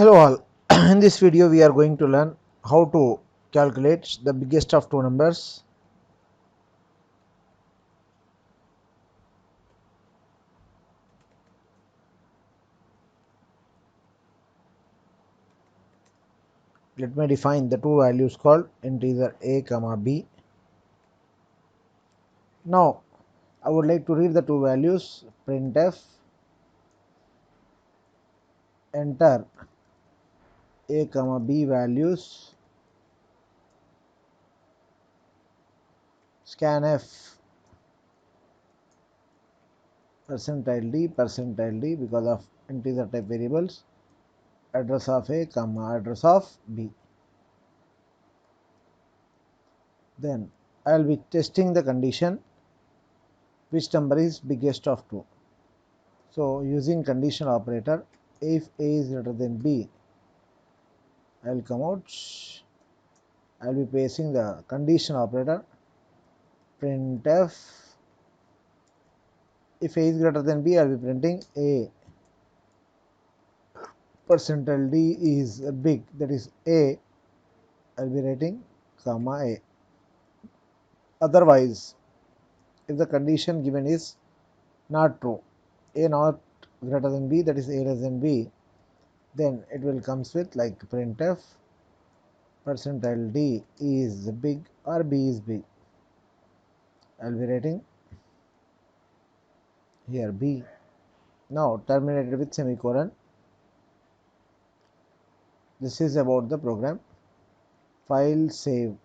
Hello all. In this video we are going to learn how to calculate the biggest of two numbers. Let me define the two values called integer a comma b. Now I would like to read the two values. Printf, enter a comma b values, scanf percentile d because of integer type variables, address of a comma address of b. Then I will be testing the condition which number is biggest of two. So using conditional operator, if a is greater than b, I will come out, I will be pasting the conditional operator printf. If a is greater than b, I will be printing a percentile d is big, that is a, I will be writing comma a. Otherwise, if the condition given is not true, a not greater than b, that is a less than b, then it will comes with like printf percentile d is big or b is big. I will be writing here b. Now terminated with semicolon. This is about the program. File save,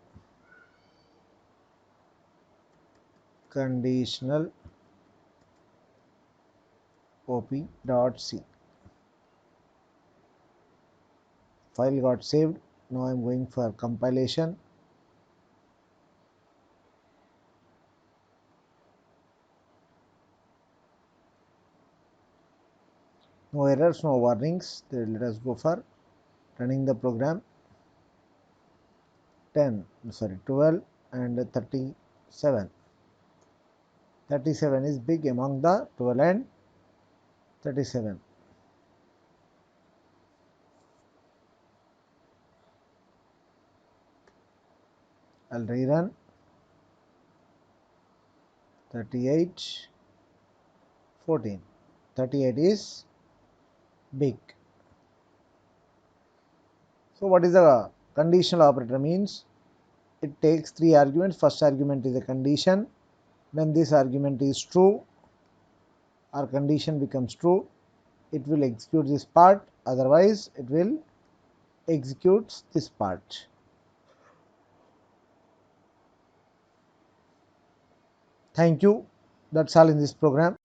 conditional op.c. File got saved. Now I am going for compilation. No errors, no warnings. Then let us go for running the program. 12 and 37. 37 is big among the 12 and 37. I'll rerun. 38, 14. 38 is big. So what is the conditional operator means? It takes three arguments. First argument is a condition. When this argument is true or condition becomes true, it will execute this part, otherwise it will execute this part. Thank you. That's all in this program.